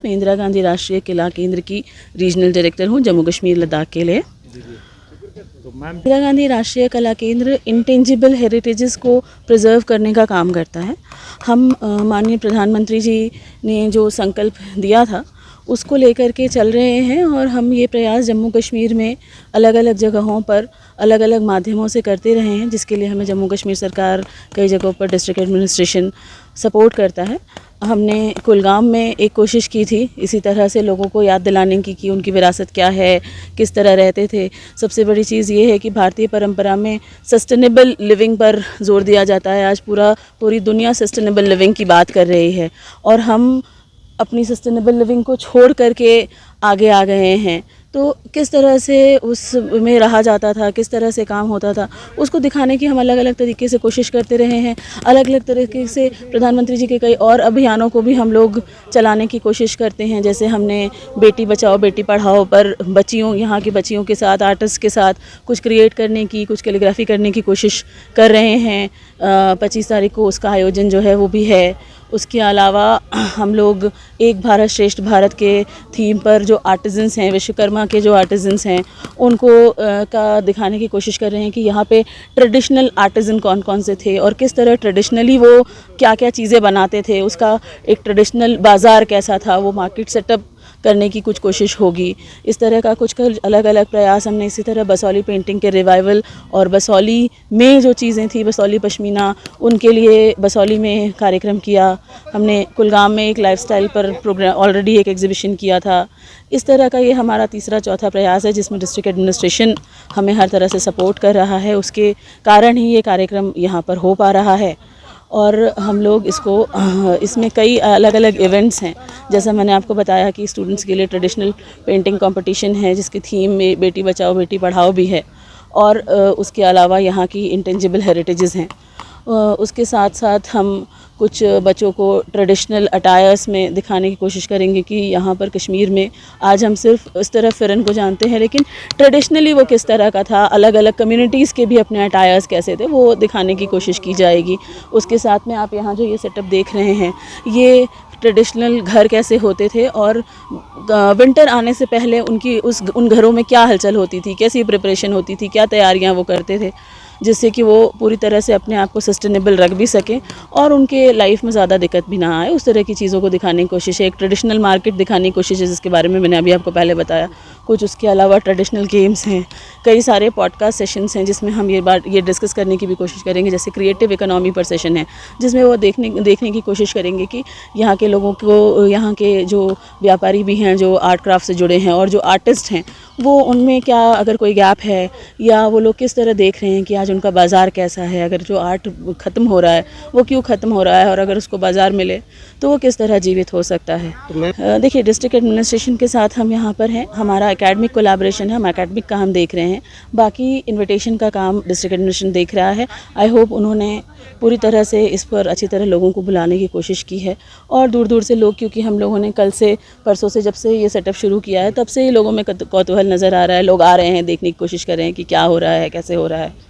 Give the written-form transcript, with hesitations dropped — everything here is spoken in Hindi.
मैं इंदिरा गांधी राष्ट्रीय कला केंद्र की रीजनल डायरेक्टर हूँ जम्मू कश्मीर लद्दाख के लिए। तो मैम इंदिरा गांधी राष्ट्रीय कला केंद्र इंटेंजिबल हेरिटेजेस को प्रिजर्व करने का काम करता है। हम माननीय प्रधानमंत्री जी ने जो संकल्प दिया था उसको लेकर के चल रहे हैं और हम ये प्रयास जम्मू कश्मीर में अलग अलग जगहों पर अलग अलग माध्यमों से करते रहे हैं, जिसके लिए हमें जम्मू कश्मीर सरकार कई जगहों पर डिस्ट्रिक्ट एडमिनिस्ट्रेशन सपोर्ट करता है। हमने कुलगाम में एक कोशिश की थी इसी तरह से लोगों को याद दिलाने की कि उनकी विरासत क्या है, किस तरह रहते थे। सबसे बड़ी चीज़ ये है कि भारतीय परंपरा में सस्टेनेबल लिविंग पर जोर दिया जाता है। आज पूरी दुनिया सस्टेनेबल लिविंग की बात कर रही है और हम अपनी सस्टेनेबल लिविंग को छोड़ करके आगे आ गए हैं। तो किस तरह से उसमें रहा जाता था, किस तरह से काम होता था, उसको दिखाने की हम अलग अलग तरीके से कोशिश करते रहे हैं। अलग अलग तरीके से प्रधानमंत्री जी के कई और अभियानों को भी हम लोग चलाने की कोशिश करते हैं। जैसे हमने बेटी बचाओ बेटी पढ़ाओ पर बच्चियों, यहाँ की बच्चियों के साथ, आर्टिस्ट के साथ कुछ क्रिएट करने की, कुछ कैलीग्राफी करने की कोशिश कर रहे हैं। 25 तारीख को उसका आयोजन जो है वो भी है। उसके अलावा हम लोग एक भारत श्रेष्ठ भारत के थीम पर जो आर्टिजन्स हैं, विश्वकर्मा के जो आर्टिजन्स हैं, उनको का दिखाने की कोशिश कर रहे हैं कि यहाँ पे ट्रेडिशनल आर्टिजन कौन कौन से थे और किस तरह ट्रेडिशनली वो क्या क्या चीज़ें बनाते थे। उसका एक ट्रेडिशनल बाज़ार कैसा था, वो मार्केट सेटअप करने की कुछ कोशिश होगी। इस तरह का कुछ अलग अलग प्रयास हमने इसी तरह बसौली पेंटिंग के रिवाइवल और बसौली में जो चीज़ें थी, बसौली पश्मीना, उनके लिए बसौली में कार्यक्रम किया। हमने कुलगाम में एक लाइफस्टाइल पर प्रोग्राम ऑलरेडी एक एग्जीबिशन किया था। इस तरह का ये हमारा तीसरा चौथा प्रयास है जिसमें डिस्ट्रिक्ट एडमिनिस्ट्रेशन हमें हर तरह से सपोर्ट कर रहा है। उसके कारण ही ये कार्यक्रम यहाँ पर हो पा रहा है और हम लोग इसमें कई अलग अलग इवेंट्स हैं। जैसा मैंने आपको बताया कि स्टूडेंट्स के लिए ट्रेडिशनल पेंटिंग कंपटीशन है जिसकी थीम में बेटी बचाओ बेटी पढ़ाओ भी है और उसके अलावा यहाँ की इंटेंजिबल हेरिटेजेस हैं। उसके साथ साथ हम कुछ बच्चों को ट्रेडिशनल अटायर्स में दिखाने की कोशिश करेंगे कि यहाँ पर कश्मीर में आज हम सिर्फ इस तरह फ़िरन को जानते हैं, लेकिन ट्रेडिशनली वो किस तरह का था, अलग अलग कम्युनिटीज़ के भी अपने अटायर्स कैसे थे, वो दिखाने की कोशिश की जाएगी। उसके साथ में आप यहाँ जो ये सेटअप देख रहे हैं, ये ट्रेडिशनल घर कैसे होते थे और विंटर आने से पहले उन घरों में क्या हलचल होती थी, कैसी प्रिपरेशन होती थी, क्या तैयारियाँ वो करते थे, जिससे कि वो पूरी तरह से अपने आप को सस्टेनेबल रख भी सकें और उनके लाइफ में ज़्यादा दिक्कत भी ना आए। उस तरह की चीज़ों को दिखाने की कोशिश है। एक ट्रेडिशनल मार्केट दिखाने की कोशिश है जिसके बारे में मैंने अभी आपको पहले बताया। कुछ उसके अलावा ट्रेडिशनल गेम्स हैं, कई सारे पॉडकास्ट सेशंस हैं जिसमें हम ये डिस्कस करने की भी कोशिश करेंगे। जैसे क्रिएटिव इकोनॉमी पर सेशन है जिसमें वो देखने की कोशिश करेंगे कि यहाँ के लोगों को, यहाँ के जो व्यापारी भी हैं जो आर्ट क्राफ्ट से जुड़े हैं और जो आर्टिस्ट हैं, वो उनमें क्या अगर कोई गैप है या वो लोग किस तरह देख रहे हैं कि आज उनका बाज़ार कैसा है, अगर जो आर्ट ख़त्म हो रहा है वो क्यों ख़त्म हो रहा है और अगर उसको बाज़ार मिले तो वो किस तरह जीवित हो सकता है। देखिए, डिस्ट्रिक्ट एडमिनिस्ट्रेशन के साथ हम यहाँ पर हैं। हमारा एकेडमिक कोलैबोरेशन है, हम एकेडमिक का हम देख रहे हैं, बाकी इन्विटेशन का काम डिस्ट्रिक्ट एडमिनिस्ट्रेशन देख रहा है। आई होप उन्होंने पूरी तरह से इस पर अच्छी तरह लोगों को बुलाने की कोशिश की है और दूर दूर से लोग, क्योंकि हम लोगों ने कल से परसों से जब से ये सेटअप शुरू किया है तब से ही लोगों में कौतूहल नज़र आ रहा है। लोग आ रहे हैं, देखने की कोशिश कर रहे हैं कि क्या हो रहा है, कैसे हो रहा है।